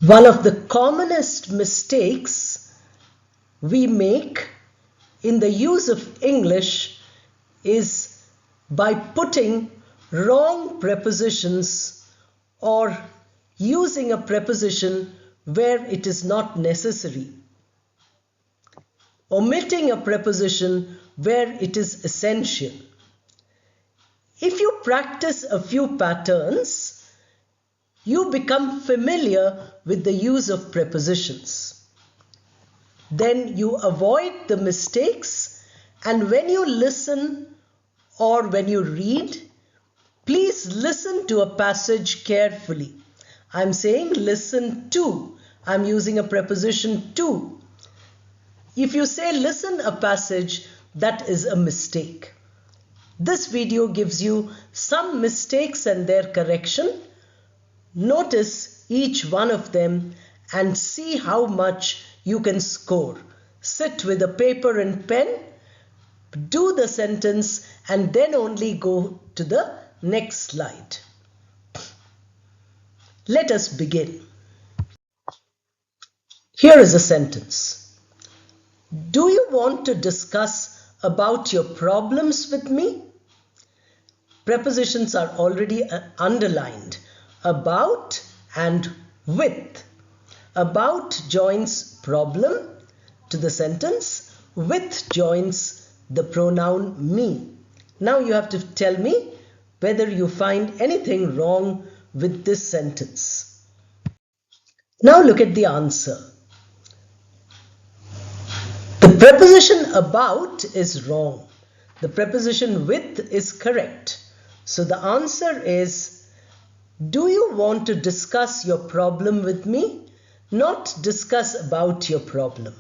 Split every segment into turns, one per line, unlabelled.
One of the commonest mistakes we make in the use of English is by putting wrong prepositions or using a preposition where it is not necessary, omitting a preposition where it is essential. If you practice a few patterns, you become familiar with the use of prepositions. Then you avoid the mistakes, and when you listen or when you read, please listen to a passage carefully. I'm saying listen to. I'm using a preposition to. If you say listen a passage, that is a mistake. This video gives you some mistakes and their correction. Notice each one of them and see how much you can score. Sit with a paper and pen, do the sentence, and then only go to the next slide. Let us begin. Here is a sentence. Do you want to discuss about your problems with me? Prepositions are already underlined. About and with. About joins problem to the sentence. With joins the pronoun me. Now you have to tell me whether you find anything wrong with this sentence. Now look at the answer. The preposition about is wrong. The preposition with is correct. So the answer is, do you want to discuss your problem with me? Not discuss about your problem.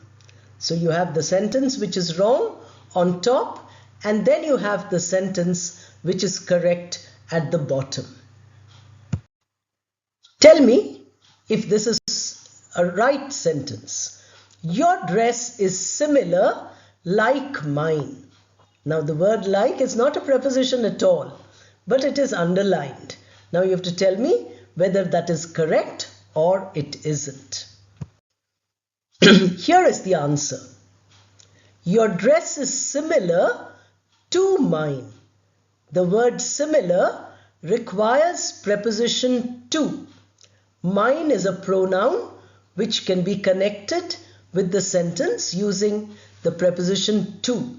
So you have the sentence which is wrong on top, and then you have the sentence which is correct at the bottom. Tell me if this is a right sentence. Your dress is similar like mine. Now the word like is not a preposition at all, but it is underlined. Now you have to tell me whether that is correct or it isn't. Here is the answer. Your dress is similar to mine. The word similar requires preposition to. Mine is a pronoun which can be connected with the sentence using the preposition to,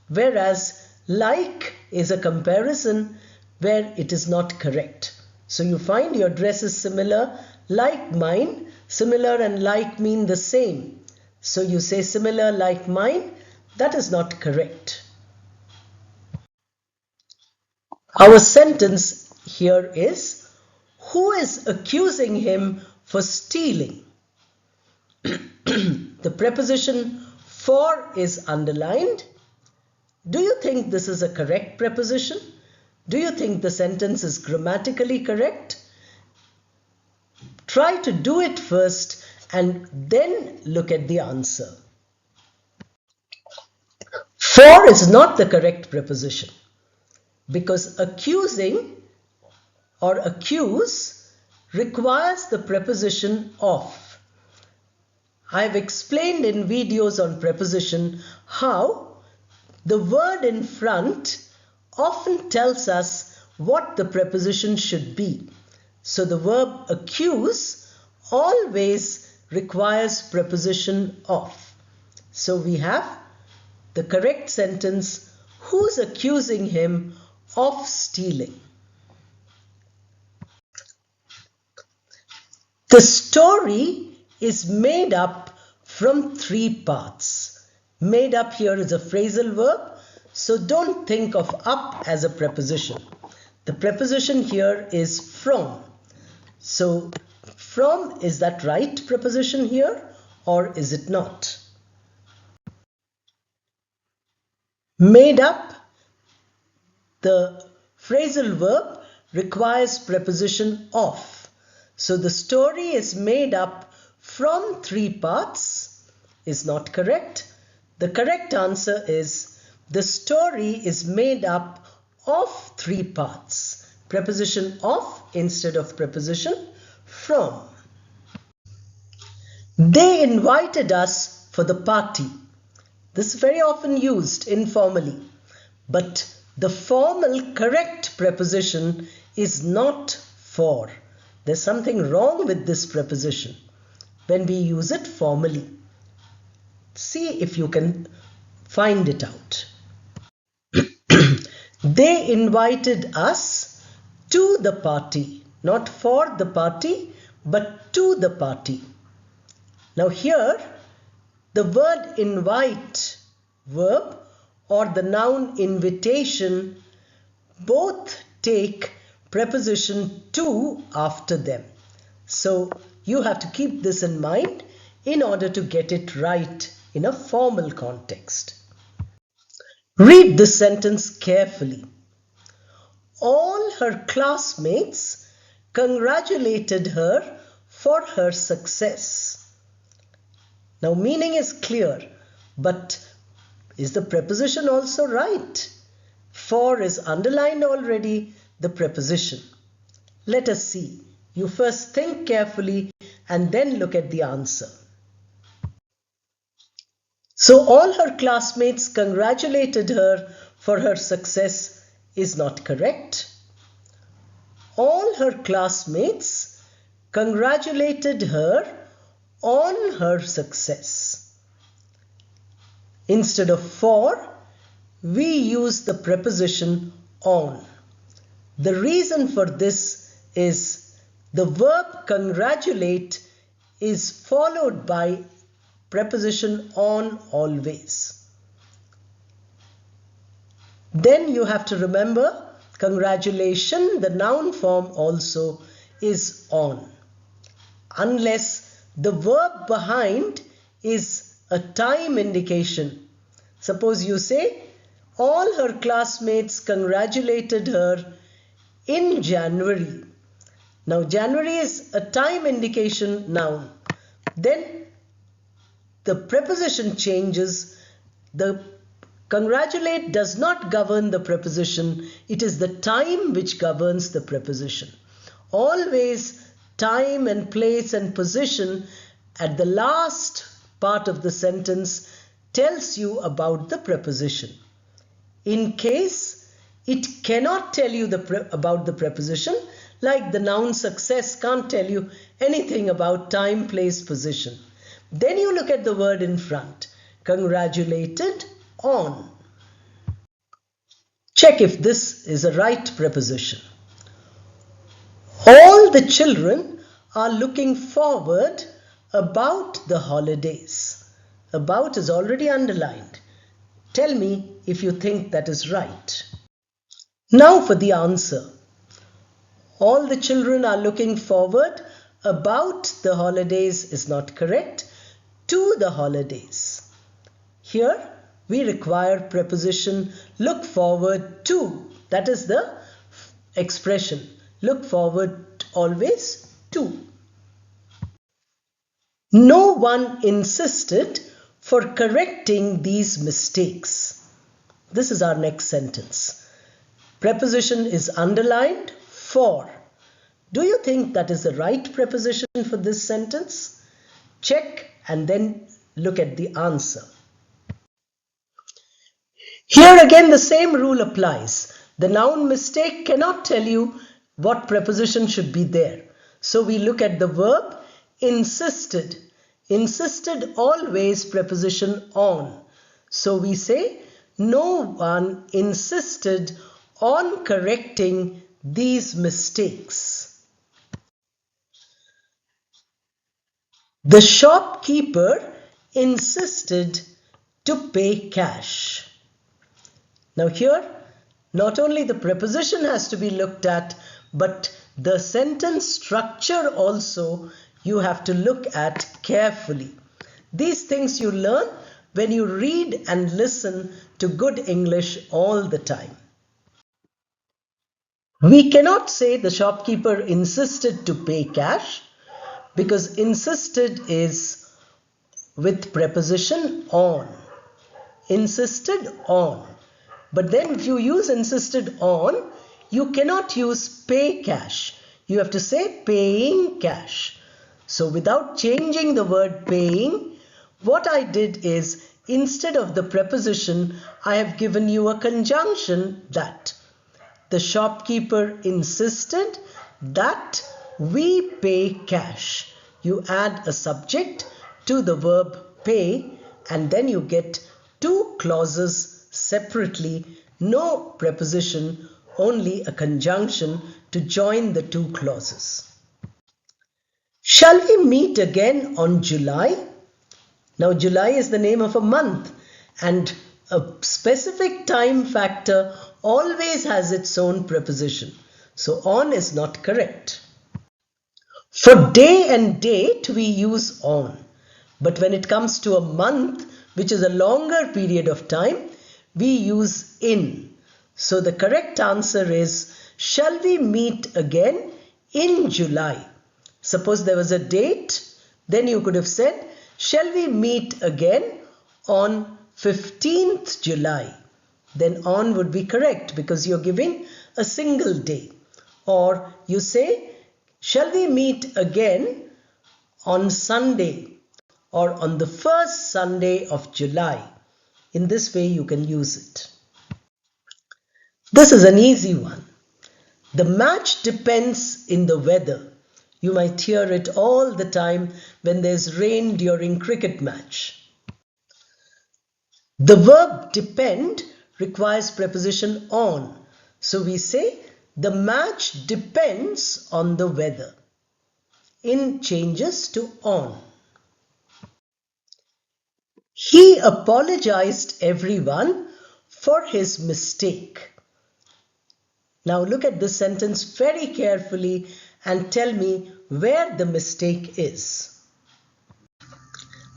whereas like is a comparison where it is not correct. So you find your dress is similar like mine. Similar and like mean the same. So you say similar like mine. That is not correct. Our sentence here is, who is accusing him for stealing? The preposition for is underlined. Do you think this is a correct preposition? Do you think the sentence is grammatically correct? Try to do it first and then look at the answer. For is not the correct preposition because accusing or accuse requires the preposition of. I have explained in videos on preposition how the word in front often tells us what the preposition should be. So the verb accuse always requires preposition of. So we have the correct sentence, who's accusing him of stealing? The story is made up from 3 parts. Made up here is a phrasal verb, so don't think of up as a preposition. The preposition here is from. So from, is that right preposition here or is it not? Made up, the phrasal verb requires preposition of. So the story is made up from 3 parts is not correct. The correct answer is the story is made up of 3 parts. Preposition of instead of preposition from. They invited us for the party. This is very often used informally, but the formal correct preposition is not for. There's something wrong with this preposition when we use it formally. See if you can find it out. They invited us to the party, not for the party, but to the party. Now here, the word invite, verb, or the noun invitation both take preposition to after them. So you have to keep this in mind in order to get it right in a formal context. Read this sentence carefully. All her classmates congratulated her for her success. Now meaning is clear, but is the preposition also right? For is underlined already, the preposition. Let us see. You first think carefully and then look at the answer. So all her classmates congratulated her for her success is not correct. All her classmates congratulated her on her success. Instead of for, we use the preposition on. The reason for this is the verb congratulate is followed by preposition on always. Then you have to remember congratulation, the noun form also is on. Unless the verb behind is a time indication. Suppose you say, all her classmates congratulated her in January. Now January is a time indication noun. Then the preposition changes. The congratulate does not govern the preposition. It is the time which governs the preposition. Always time and place and position at the last part of the sentence tells you about the preposition. In case it cannot tell you about the preposition, like the noun success can't tell you anything about time, place, position, then you look at the word in front, congratulated on. Check if this is a right preposition. All the children are looking forward about the holidays. About is already underlined. Tell me if you think that is right. Now for the answer. All the children are looking forward about the holidays is not correct. To the holidays. Here we require preposition look forward to. That is the expression. Look forward always to. No one insisted for correcting these mistakes. This is our next sentence. Preposition is underlined for. Do you think that is the right preposition for this sentence? Check and then look at the answer. Here again the same rule applies. The noun mistake cannot tell you what preposition should be there. So we look at the verb insisted. Insisted always preposition on. So we say no one insisted on correcting these mistakes. The shopkeeper insisted to pay cash. Now here, not only the preposition has to be looked at, but the sentence structure also you have to look at carefully. These things you learn when you read and listen to good English all the time. We cannot say the shopkeeper insisted to pay cash because insisted is with preposition on. Insisted on. But then if you use insisted on, you cannot use pay cash. You have to say paying cash. So without changing the word paying, what I did is, instead of the preposition, I have given you a conjunction that. The shopkeeper insisted that we pay cash. You add a subject to the verb pay and then you get two clauses separately, no preposition, only a conjunction to join the two clauses. Shall we meet again on July? Now July is the name of a month and a specific time factor always has its own preposition. So on is not correct. For day and date we use on. But when it comes to a month, which is a longer period of time, we use in. So the correct answer is, shall we meet again in July? Suppose there was a date, then you could have said, shall we meet again on 15th July? Then on would be correct because you're giving a single day. Or you say, shall we meet again on Sunday or on the first Sunday of July? In this way you can use it. This is an easy one. The match depends in the weather. You might hear it all the time when there's rain during cricket match. The verb depend requires preposition on. So we say the match depends on the weather. In changes to on. He apologized everyone for his mistake. Now look at this sentence very carefully and tell me where the mistake is.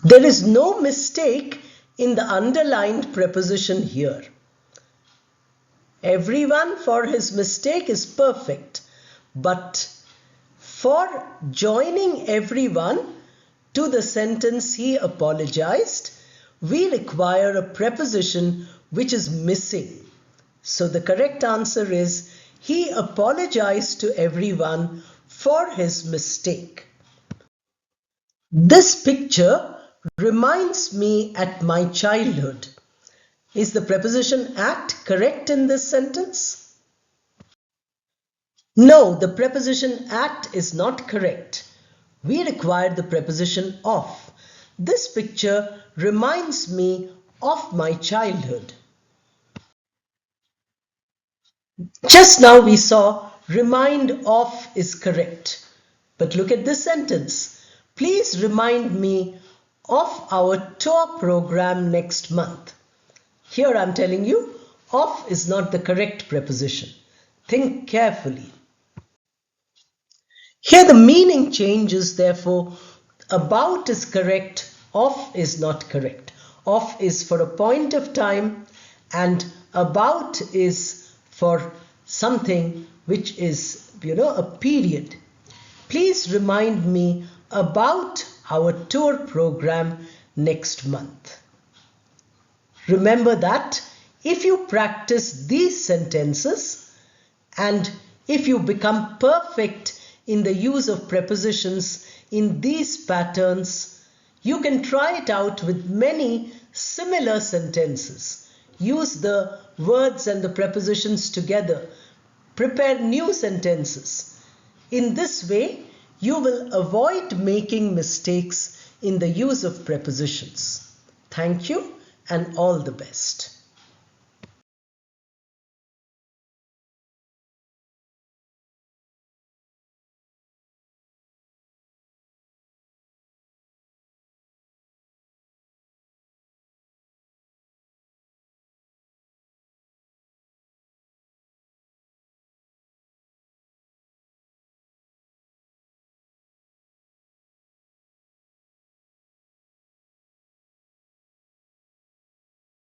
There is no mistake in the underlined preposition here. Everyone for his mistake is perfect, but for joining everyone to the sentence he apologized, we require a preposition which is missing. So the correct answer is, he apologized to everyone for his mistake. This picture reminds me at my childhood. Is the preposition at correct in this sentence? No, the preposition at is not correct. We require the preposition of. This picture reminds me of my childhood. Just now we saw remind of is correct. But look at this sentence. Please remind me of our tour program next month. Here I'm telling you, of is not the correct preposition. Think carefully. Here the meaning changes, therefore, about is correct, of is not correct. Of is for a point of time and about is for something which is, a period. Please remind me about our tour program next month. Remember that if you practice these sentences and if you become perfect in the use of prepositions in these patterns, you can try it out with many similar sentences. Use the words and the prepositions together. Prepare new sentences. In this way, you will avoid making mistakes in the use of prepositions. Thank you and all the best.